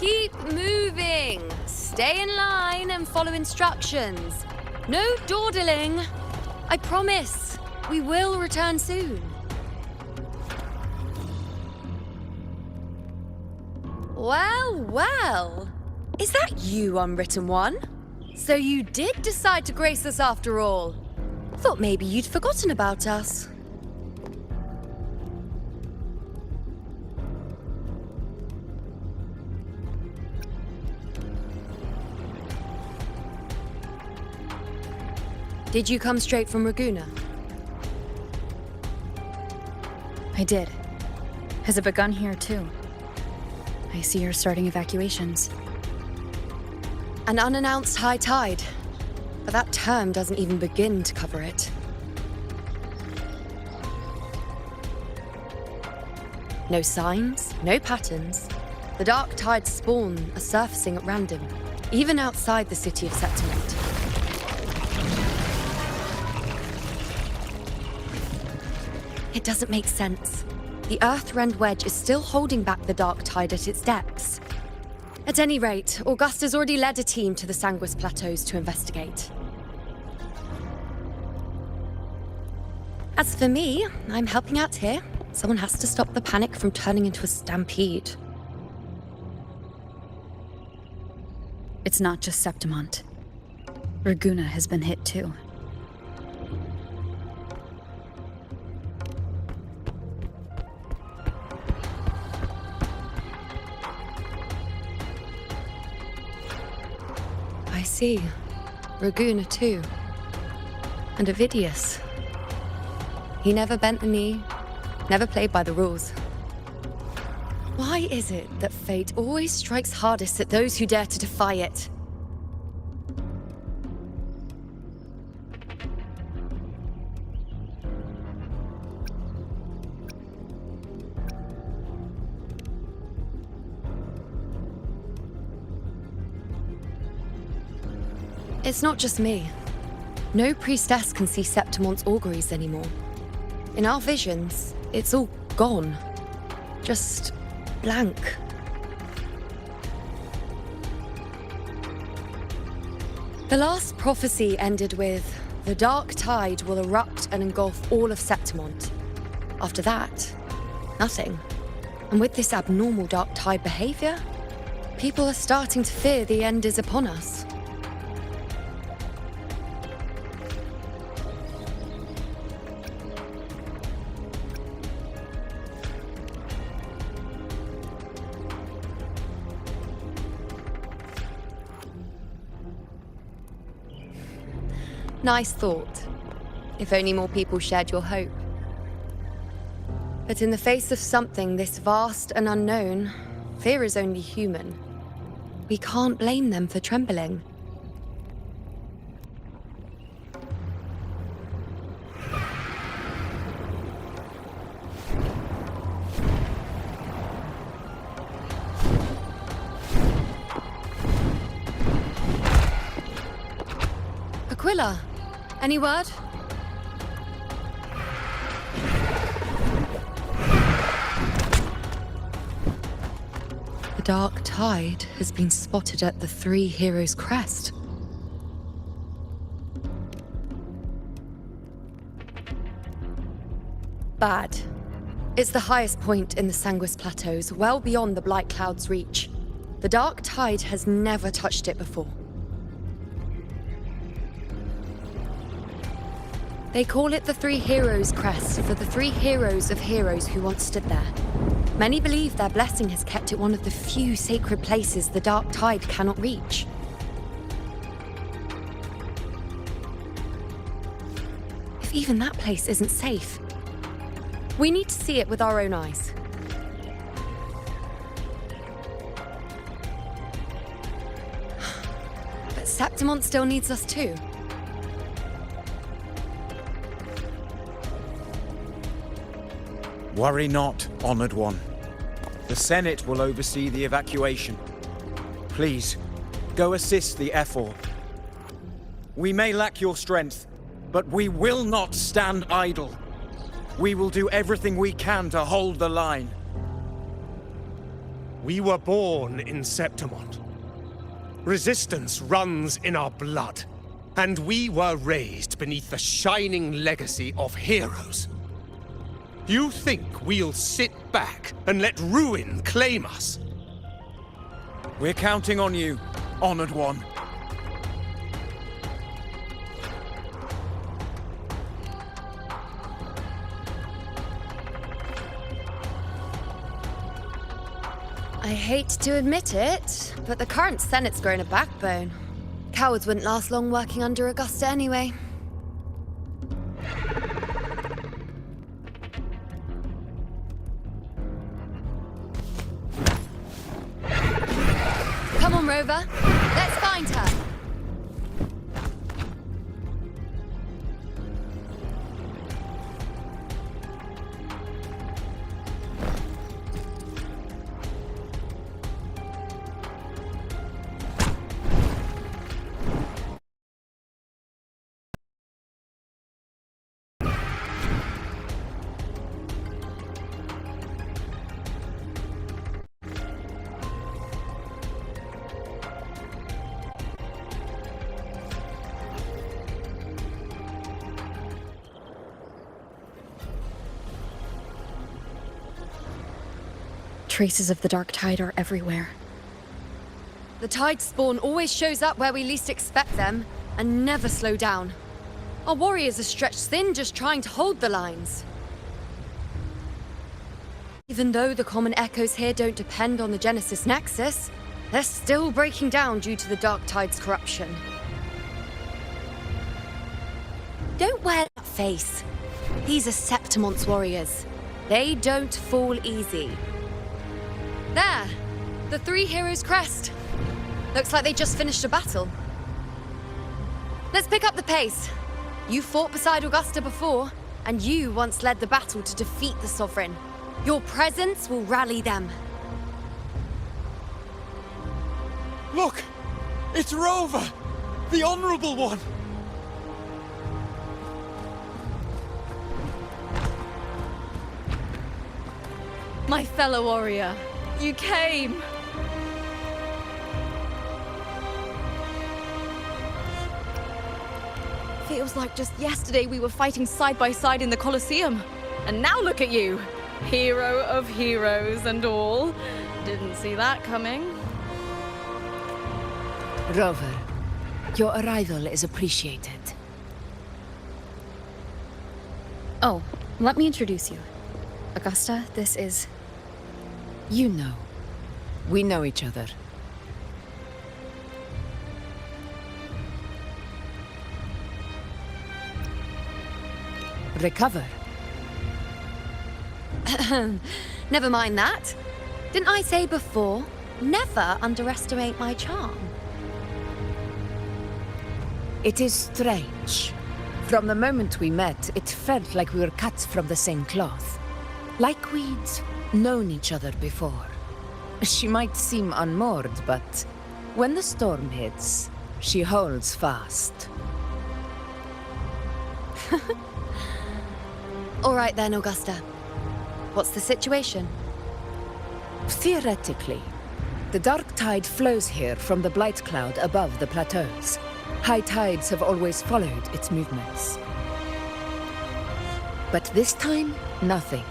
Keep moving! Stay in line and follow instructions. No dawdling. I promise, we will return soon. Well, well. Is that you, Unwritten One? So you did decide to grace us after all. Thought maybe you'd forgotten about us. Did you come straight from Raguna? I did. Has it begun here, too? I see you're starting evacuations. An unannounced high tide. But that term doesn't even begin to cover it. No signs, no patterns. The dark tide's spawn are surfacing at random, even outside the city of Septimont. It doesn't make sense. The Earth-rend wedge is still holding back the dark tide at its depths. At any rate, Augusta's already led a team to the Sanguis Plateaus to investigate. As for me, I'm helping out here. Someone has to stop the panic from turning into a stampede. It's not just Septimont. Raguna has been hit too. I see. Raguna too. And Ovidius. He never bent a knee, never played by the rules. Why is it that fate always strikes hardest at those who dare to defy it? It's not just me. No priestess can see Septimont's auguries anymore. In our visions, it's all gone. Just blank. The last prophecy ended with, the dark tide will erupt and engulf all of Septimont. After that, nothing. And with this abnormal dark tide behavior, people are starting to fear the end is upon us. Nice thought. If only more people shared your hope. But in the face of something this vast and unknown, fear is only human. We can't blame them for trembling. Aquila, any word? The dark tide has been spotted at the Three Heroes' Crest. Bad. It's the highest point in the Sanguis Plateaus, well beyond the Blight Cloud's reach. The dark tide has never touched it before. They call it the Three Heroes Crest for the three heroes of heroes who once stood there. Many believe their blessing has kept it one of the few sacred places the Dark Tide cannot reach. If even that place isn't safe, we need to see it with our own eyes. But Septimont still needs us too. Worry not, Honored One. The Senate will oversee the evacuation. Please, go assist the Ephor. We may lack your strength, but we will not stand idle. We will do everything we can to hold the line. We were born in Septimont. Resistance runs in our blood, and we were raised beneath the shining legacy of heroes. You think we'll sit back and let ruin claim us? We're counting on you, Honored One. I hate to admit it, but the current Senate's grown a backbone. Cowards wouldn't last long working under Augusta anyway. Come on, Rover. Let's find her. Traces of the Dark Tide are everywhere. The Tide spawn always shows up where we least expect them, and never slow down. Our warriors are stretched thin just trying to hold the lines. Even though the common echoes here don't depend on the Genesis Nexus, they're still breaking down due to the Dark Tide's corruption. Don't wear that face. These are Septimont's warriors. They don't fall easy. There! The Three Heroes Crest. Looks like they just finished a battle. Let's pick up the pace. You fought beside Augusta before, and you once led the battle to defeat the Sovereign. Your presence will rally them. Look! It's Rover! The Honorable One! My fellow warrior, you came! Feels like just yesterday we were fighting side by side in the Colosseum. And now look at you! Hero of heroes and all. Didn't see that coming. Rover, your arrival is appreciated. Oh, let me introduce you. Augusta, this is... You know. We know each other. Recover. Never mind that. Didn't I say before, never underestimate my charm? It is strange. From the moment we met, it felt like we were cut from the same cloth. Like we'd known each other before. She might seem unmoored, but when the storm hits, she holds fast. All right then, Augusta. What's the situation? Theoretically, the Dark Tide flows here from the Blight Cloud above the plateaus. High tides have always followed its movements. But this time, nothing.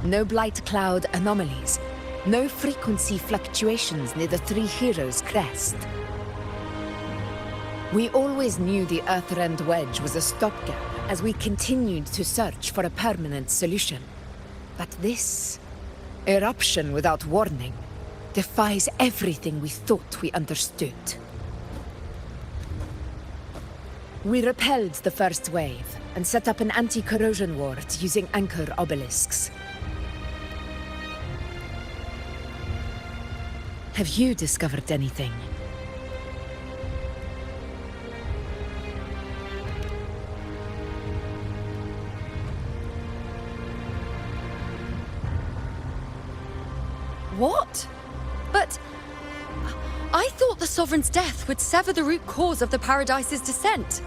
No Blight Cloud anomalies. No frequency fluctuations near the Three Heroes Crest. We always knew the Earthrend Wedge was a stopgap, as we continued to search for a permanent solution. But this eruption without warning defies everything we thought we understood. We repelled the first wave and set up an anti-corrosion ward using anchor obelisks. Have you discovered anything? What? But I thought the Sovereign's death would sever the root cause of the Paradise's descent.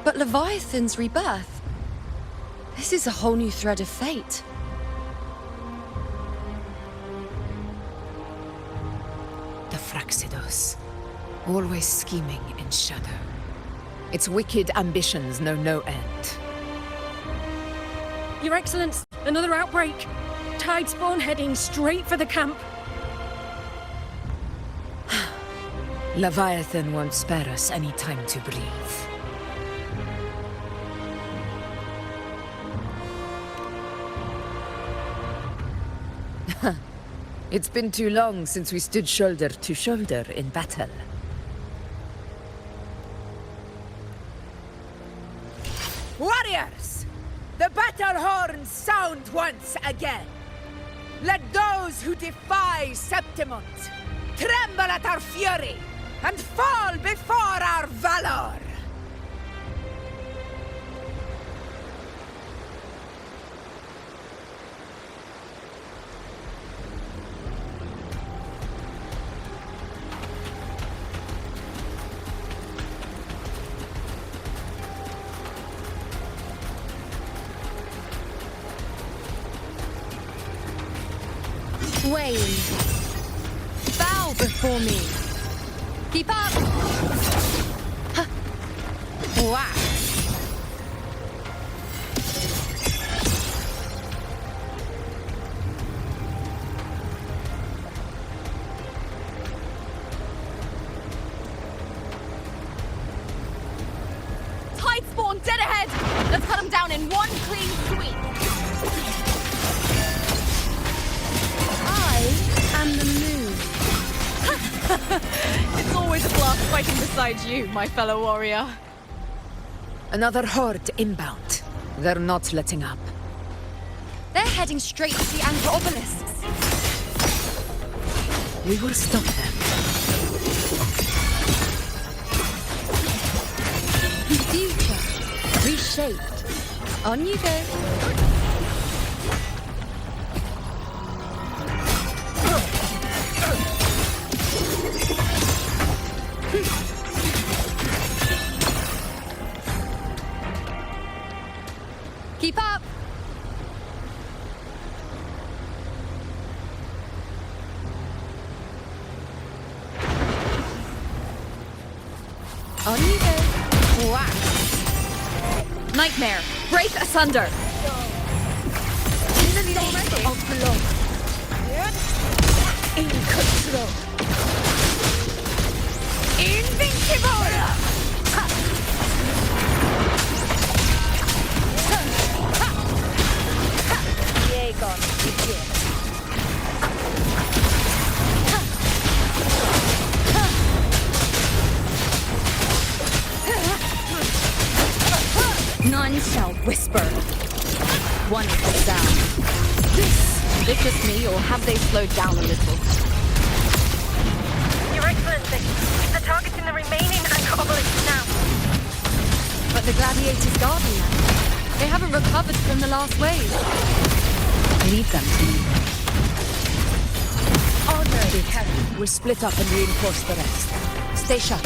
But Leviathan's rebirth? This is a whole new thread of fate. The Fraxidos, always scheming in shadow. Its wicked ambitions know no end. Your Excellence, another outbreak. Tide spawn heading straight for the camp. Leviathan won't spare us any time to breathe. It's been too long since we stood shoulder to shoulder in battle. Warriors! The battle horns sound once again! Let those who defy Septimont tremble at our fury and fall before our valor! Wayne, bow before me. Keep up! Huh. Wow. Tide spawn dead ahead! Let's cut them down in one clean sweep! And the moon. It's always a blast fighting beside you, my fellow warrior. Another horde inbound. They're not letting up. They're heading straight to the anchor obelisks. We will stop them. Future reshaped. On you go. Keep up! On you go. Wow. Nightmare, break asunder! In the name of love. In control. Invincible! None shall whisper. One is the sound. Is it just me, or have they slowed down a little? Your Excellency, the target's in the remaining anchor obelisk now. But the gladiators guard me now. They haven't recovered from the last wave. Lead them to me. Already carried. We'll split up and reinforce the rest. Stay sharp.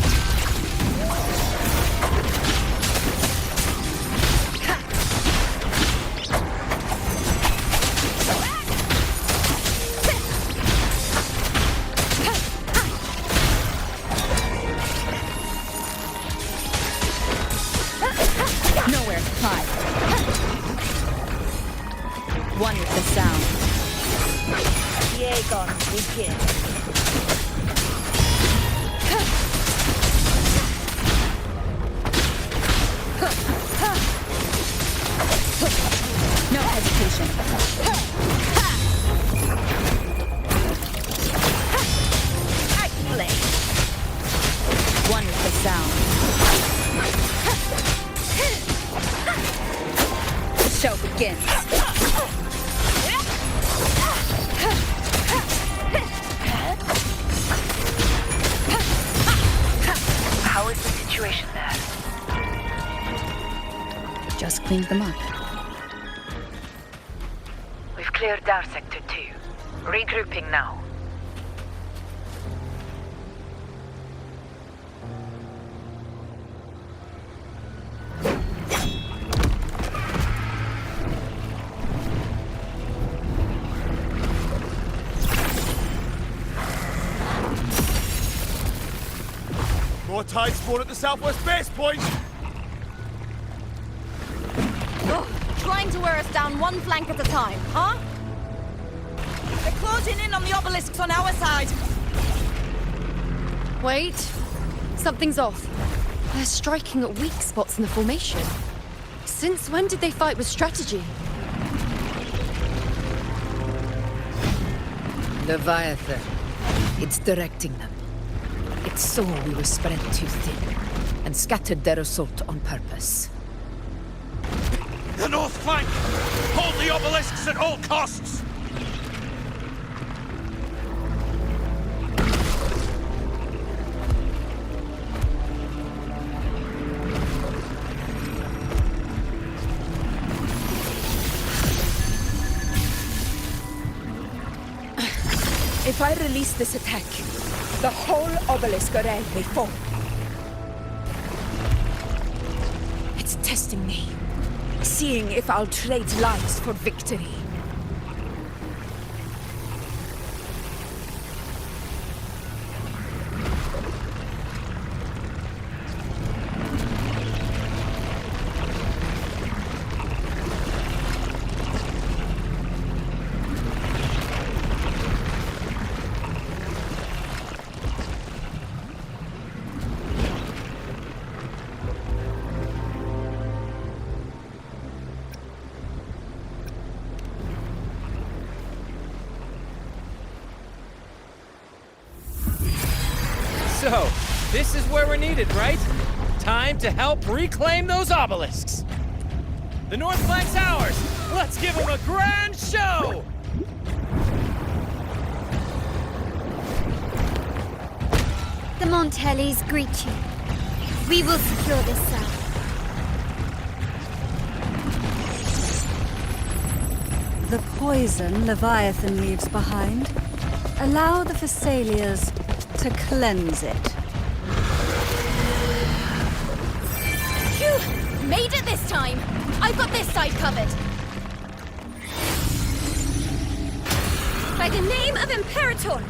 Nowhere to hide. One with the sound. Diego, begin. sound. The show begins. How is the situation there? Just cleaned them up. We've cleared our sector too. Regrouping now. More tide spawn at the southwest base point! Trying to wear us down one flank at a time, huh? They're closing in on the obelisks on our side. Wait. Something's off. They're striking at weak spots in the formation. Since when did they fight with strategy? Leviathan. It's directing them. It saw we were spread too thin, and scattered their assault on purpose. The north flank! Hold the obelisks at all costs! If I release this attack, the whole obelisk array may fall. It's testing me, seeing if I'll trade lives for victory. So, this is where we're needed, right? Time to help reclaim those obelisks. The north flank's ours. Let's give them a grand show! The Montellis greet you. We will secure this south. The poison Leviathan leaves behind, allow the Thessalians to cleanse it. Phew! Made it this time! I've got this side covered. By the name of Imperator,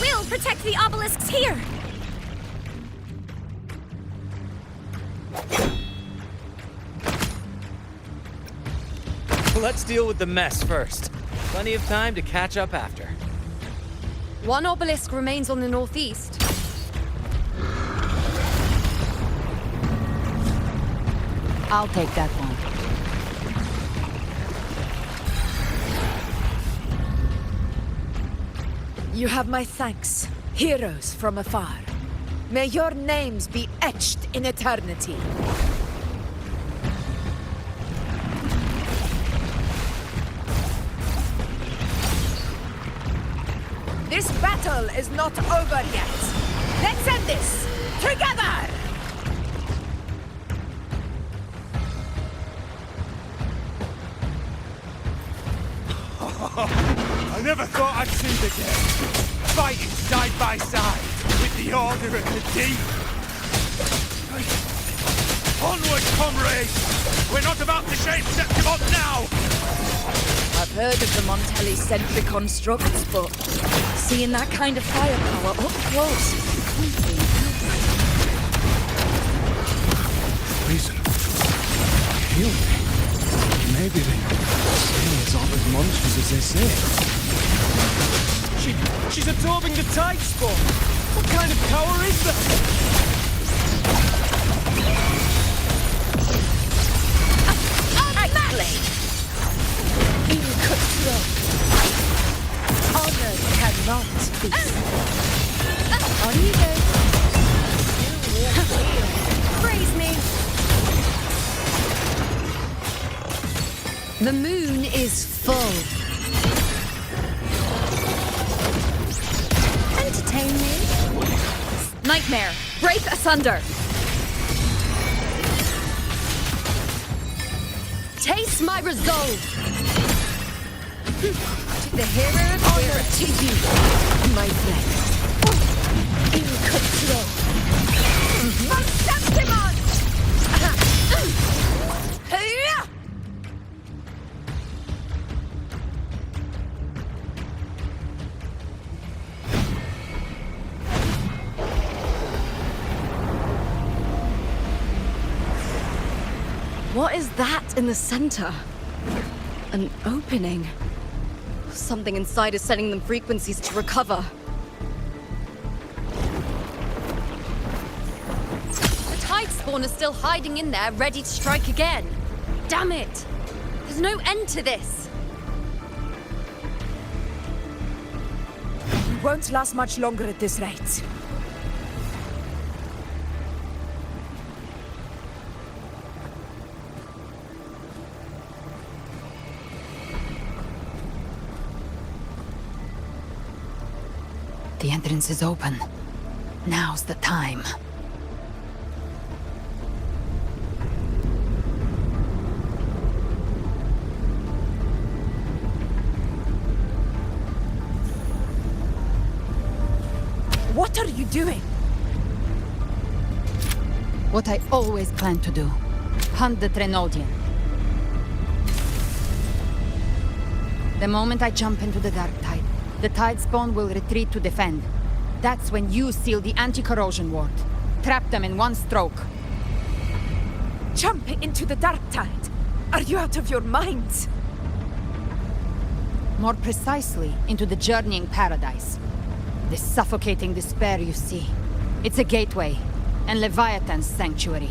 we'll protect the obelisks here. Let's deal with the mess first. Plenty of time to catch up after. One obelisk remains on the northeast. I'll take that one. You have my thanks, heroes from afar. May your names be etched in eternity. This battle is not over yet. Let's end this together! I never thought I'd see it again. Fighting side by side with the Order of the Deep. Onward, comrades! We're not about to shame Septimont now! I've heard of the Montelli sentry constructs, but seeing that kind of firepower up close is something else. Reason. Heal me. Maybe they say it's all as monstrous as they say. She's absorbing the tide spawn! What kind of power is that? In control. Honor cannot be. On you go. You will The moon is full. Entertain me. Nightmare, break asunder! Taste my resolve. To the hero of Honor to you, my friend. In control. Septimon! What is that in the center? An opening. Something inside is sending them frequencies to recover. The tide spawn is still hiding in there, ready to strike again. Damn it! There's no end to this. We won't last much longer at this rate. The entrance is open. Now's the time. What are you doing? What I always planned to do. Hunt the Trenodian. The moment I jump into the dark tide, the tide spawn will retreat to defend. That's when you seal the anti-corrosion ward. Trap them in one stroke. Jump into the dark tide. Are you out of your minds? More precisely, into the journeying paradise. This suffocating despair you see. It's a gateway, and Leviathan's sanctuary.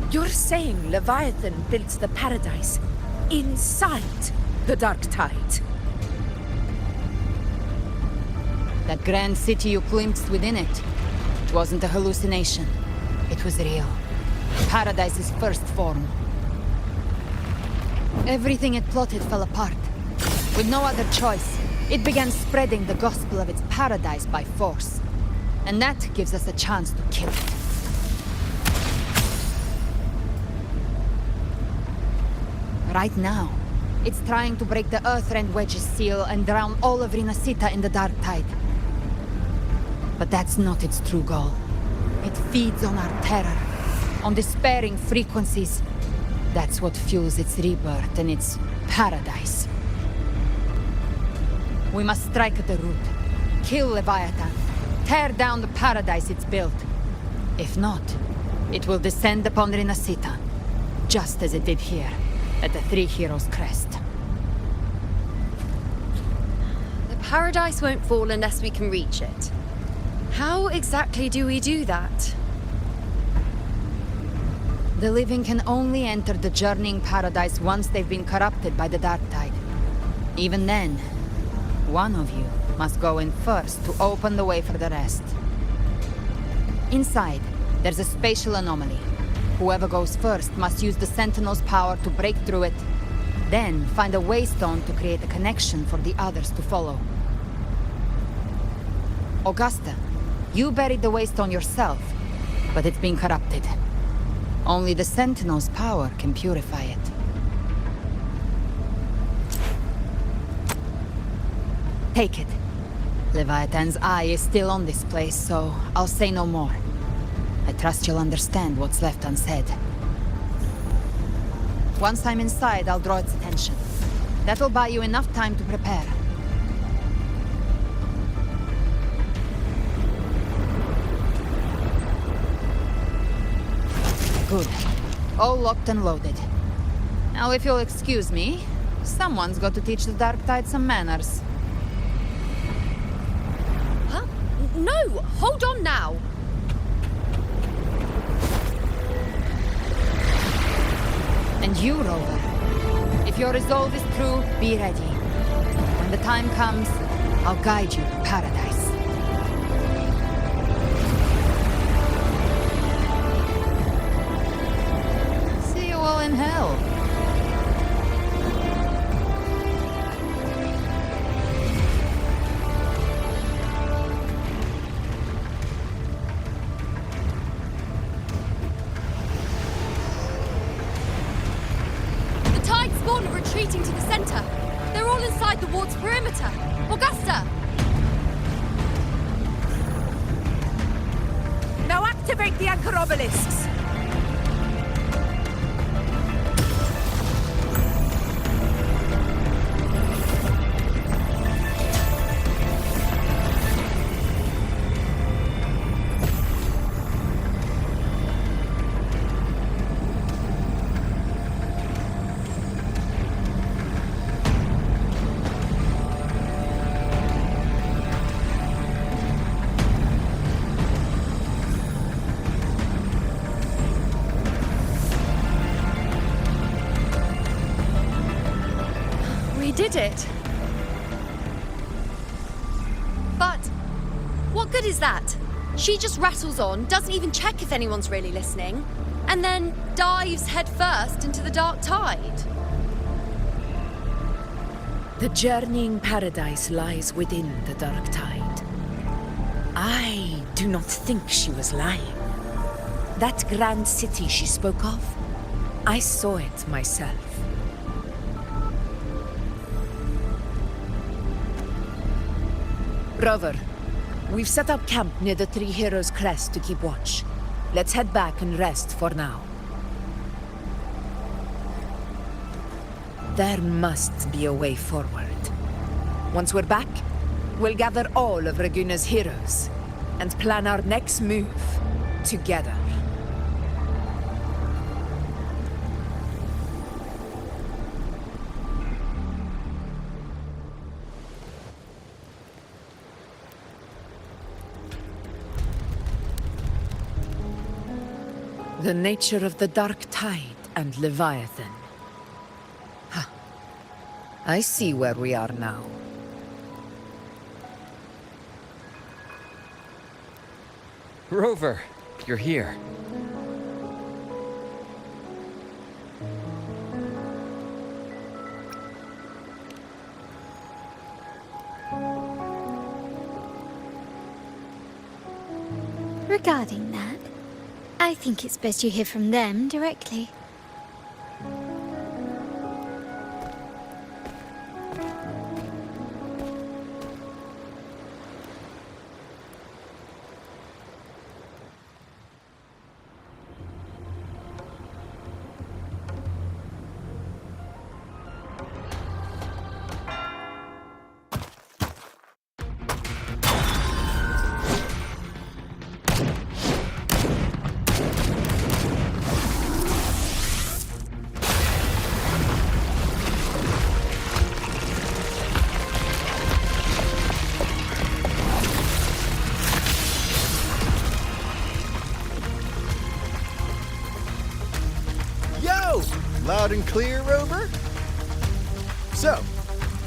You're saying Leviathan built the paradise inside the dark tide? That grand city you glimpsed within it, it wasn't a hallucination. It was real. Paradise's first form. Everything it plotted fell apart. With no other choice, it began spreading the gospel of its paradise by force. And that gives us a chance to kill it. Right now, it's trying to break the Earthrend Wedge's seal and drown all of Rinasita in the dark tide. But that's not its true goal. It feeds on our terror, on despairing frequencies. That's what fuels its rebirth and its paradise. We must strike at the root, kill Leviathan, tear down the paradise it's built. If not, it will descend upon Rinasita, just as it did here, at the Three Heroes' Crest. The paradise won't fall unless we can reach it. How exactly do we do that? The living can only enter the journeying paradise once they've been corrupted by the dark tide. Even then, one of you must go in first to open the way for the rest. Inside, there's a spatial anomaly. Whoever goes first must use the Sentinel's power to break through it, then find a waystone to create a connection for the others to follow. Augusta, you buried the waystone yourself, but it's been corrupted. Only the Sentinel's power can purify it. Take it. Leviathan's eye is still on this place, so I'll say no more. I trust you'll understand what's left unsaid. Once I'm inside, I'll draw its attention. That'll buy you enough time to prepare. Good. All locked and loaded. Now, if you'll excuse me, someone's got to teach the Dark Tide some manners. Huh? No! Hold on now! And you, Rover. If your resolve is true, be ready. When the time comes, I'll guide you to paradise. See you all in hell. Activate the anchor obelisks! We did it. But what good is that? She just rattles on, doesn't even check if anyone's really listening, and then dives headfirst into the dark tide. The journeying paradise lies within the dark tide. I do not think she was lying. That grand city she spoke of, I saw it myself. Rover, we've set up camp near the Three Heroes Crest to keep watch. Let's head back and rest for now. There must be a way forward. Once we're back, we'll gather all of Raguna's heroes and plan our next move together. The nature of the Dark Tide and Leviathan. Ha. I see where we are now. Rover, you're here. Regarding that, I think it's best you hear from them directly. Loud and clear, Rover? So,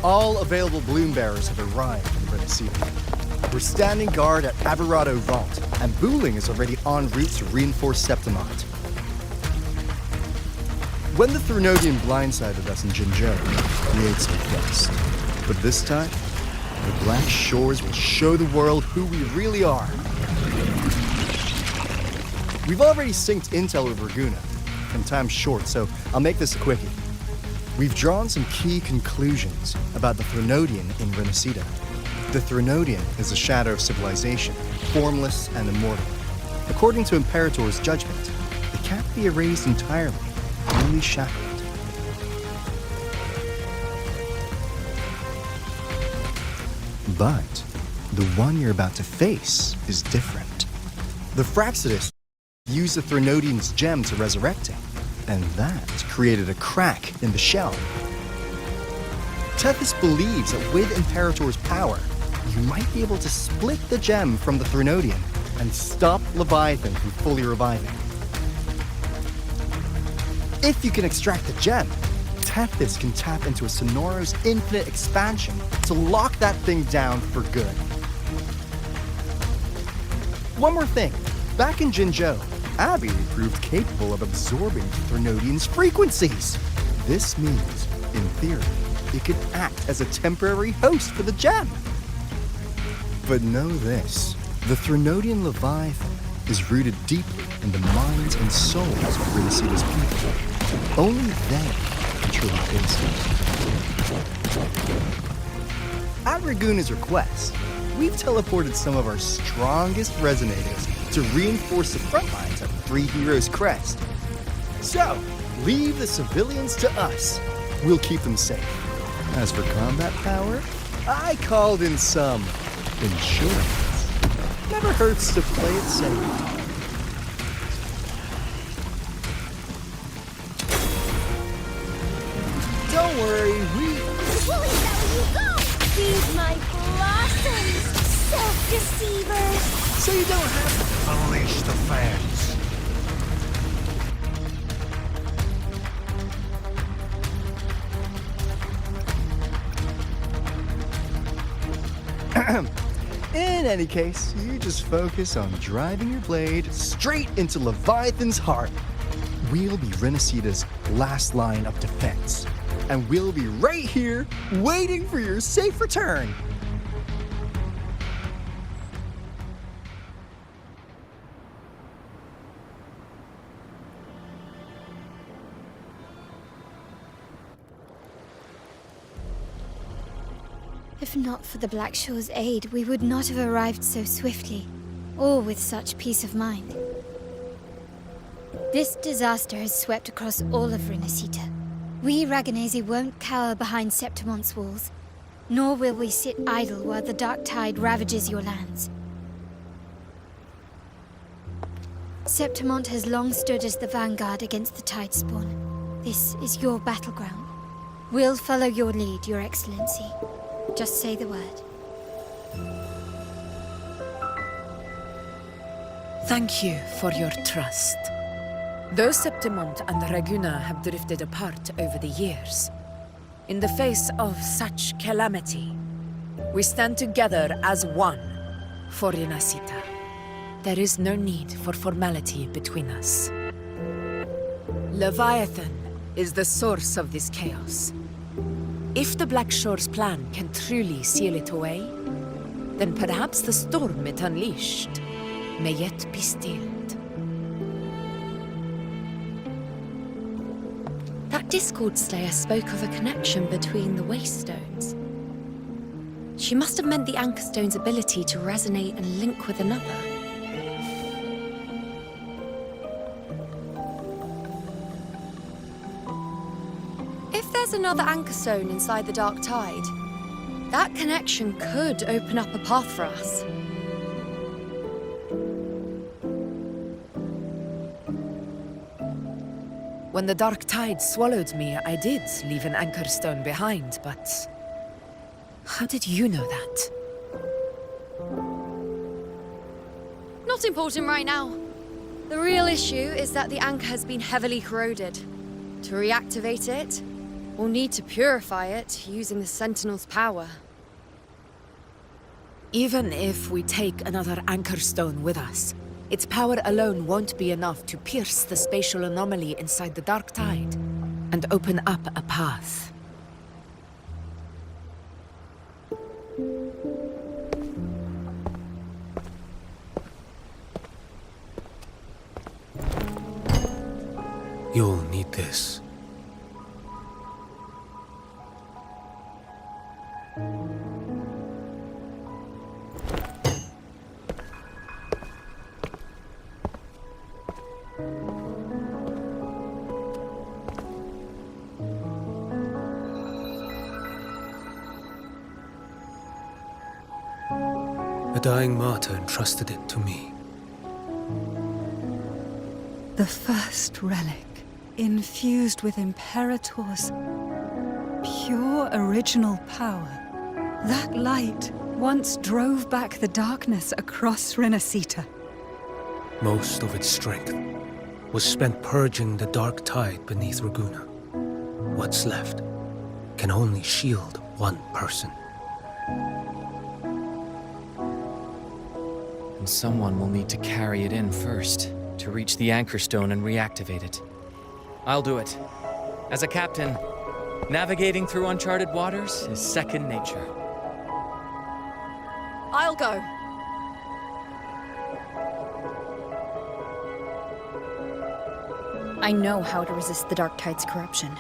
all available bloom bearers have arrived in Renacida. We're standing guard at Averado Vault, and Booling is already en route to reinforce Septimont. When the Threnodian blindsided us in Jinzhou, we ate some dust. But this time, the Black Shores will show the world who we really are. We've already synced intel with Raguna, and time's short, so I'll make this a quickie. We've drawn some key conclusions about the Threnodian in Renacida. The Threnodian is a shadow of civilization, formless and immortal. According to Imperator's judgment, it can't be erased entirely, only shackled. But the one you're about to face is different. The Fraxidus used the Threnodian's gem to resurrect him, and that created a crack in the shell. Tethys believes that with Imperator's power, you might be able to split the gem from the Threnodian and stop Leviathan from fully reviving. If you can extract the gem, Tethys can tap into a Sonoro's infinite expansion to lock that thing down for good. One more thing. Back in Jinzhou, Abby proved capable of absorbing Threnodian's frequencies. This means, in theory, it could act as a temporary host for the gem. But know this, the Threnodian Leviathan is rooted deeply in the minds and souls of Renacida's people. Only they can truly face it. At Raguna's request, we've teleported some of our strongest resonators to reinforce the front lines of Three Heroes Crest. So, leave the civilians to us. We'll keep them safe. As for combat power, I called in some insurance. Never hurts to play it safe. Don't worry, Bully Valley you go! Feed my blossoms, self-deceivers! So you don't have to Unleash the fans. In any case, you just focus on driving your blade straight into Leviathan's heart. We'll be Renacita's last line of defense. And we'll be right here, waiting for your safe return. If not for the Black Shore's aid, we would not have arrived so swiftly, or with such peace of mind. This disaster has swept across all of Renacita. We Raganazi won't cower behind Septimont's walls, nor will we sit idle while the dark tide ravages your lands. Septimont has long stood as the vanguard against the tide spawn. This is your battleground. We'll follow your lead, Your Excellency. Just say the word. Thank you for your trust. Though Septimont and Raguna have drifted apart over the years, in the face of such calamity, we stand together as one for Renacita. There is no need for formality between us. Leviathan is the source of this chaos. If the Black Shore's plan can truly seal it away, then perhaps the storm it unleashed may yet be stilled. That Discord Slayer spoke of a connection between the Wastestones. She must have meant the Anchorstone's ability to resonate and link with another. If there's another Anchorstone inside the Dark Tide, that connection could open up a path for us. When the Dark Tide swallowed me, I did leave an Anchorstone behind, but... how did you know that? Not important right now. The real issue is that the anchor has been heavily corroded. To reactivate it, we'll need to purify it using the Sentinel's power. Even if we take another Anchorstone with us, its power alone won't be enough to pierce the spatial anomaly inside the Dark Tide and open up a path. You'll need this. A dying martyr entrusted it to me. The first relic, infused with Imperator's pure original power. That light once drove back the darkness across Renacita. Most of its strength was spent purging the dark tide beneath Raguna. What's left can only shield one person. And someone will need to carry it in first, to reach the Anchorstone and reactivate it. I'll do it. As a captain, navigating through uncharted waters is second nature. I'll go. I know how to resist the Dark Tide's corruption.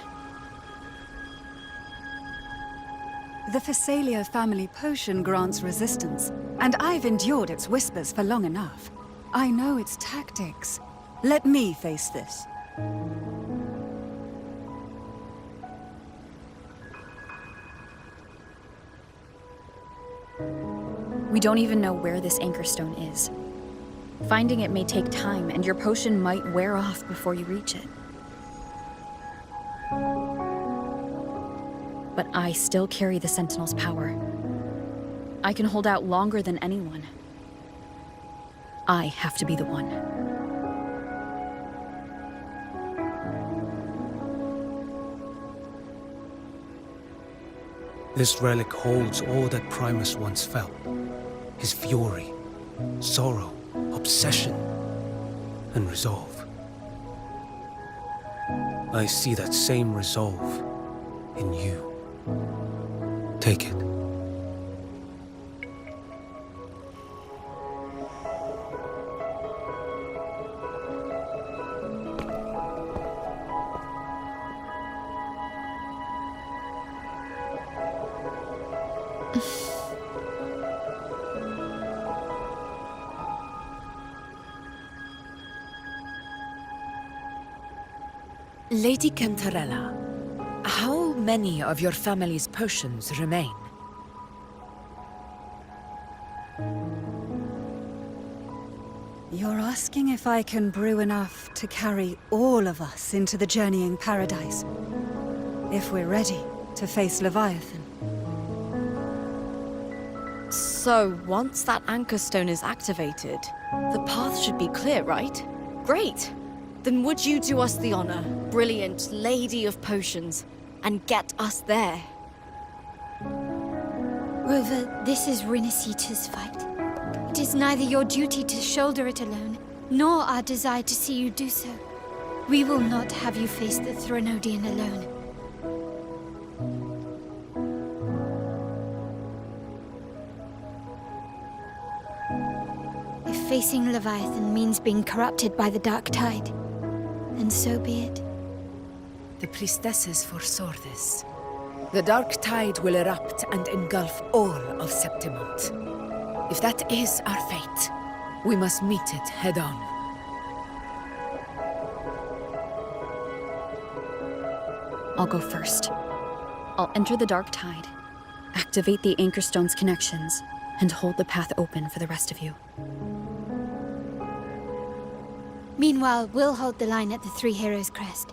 The Phasalia family potion grants resistance, and I've endured its whispers for long enough. I know its tactics. Let me face this. We don't even know where this anchor stone is. Finding it may take time, and your potion might wear off before you reach it. But I still carry the Sentinel's power. I can hold out longer than anyone. I have to be the one. This relic holds all that Primus once felt. His fury, sorrow, obsession, and resolve. I see that same resolve in you. Take it. Lady Cantarella, how many of your family's potions remain? You're asking if I can brew enough to carry all of us into the journeying paradise. If we're ready to face Leviathan. So, once that anchor stone is activated, the path should be clear, right? Great! Then would you do us the honor, brilliant Lady of Potions, and get us there? Rover, this is Rinasita's fight. It is neither your duty to shoulder it alone, nor our desire to see you do so. We will not have you face the Threnodian alone. If facing Leviathan means being corrupted by the Dark Tide, then so be it. The priestesses foresaw this. The Dark Tide will erupt and engulf all of Septimont. If that is our fate, we must meet it head-on. I'll go first. I'll enter the Dark Tide, activate the Anchor Stone's connections, and hold the path open for the rest of you. Meanwhile, we'll hold the line at the Three Heroes Crest.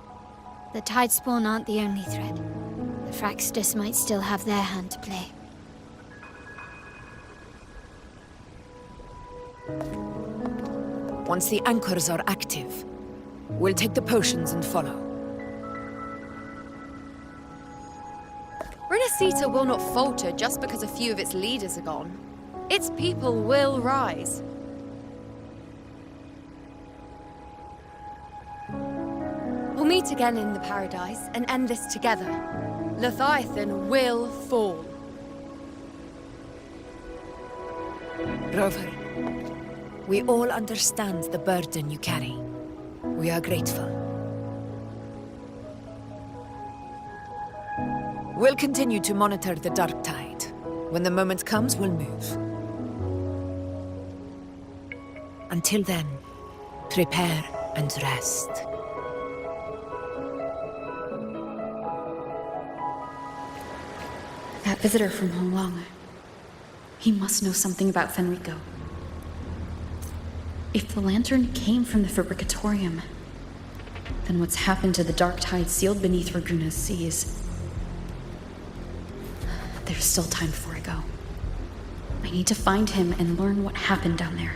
The Tidespawn aren't the only threat. The Fraxtus might still have their hand to play. Once the anchors are active, we'll take the potions and follow. Rinasita will not falter just because a few of its leaders are gone. Its people will rise. We'll meet again in the paradise and end this together. Leviathan will fall. Rover, we all understand the burden you carry. We are grateful. We'll continue to monitor the Dark Tide. When the moment comes, we'll move. Until then, prepare and rest. That visitor from Holong. He must know something about Fenrico. If the lantern came from the Fabricatorium, then what's happened to the Dark Tide sealed beneath Raguna's seas? There's still time before I go. I need to find him and learn what happened down there.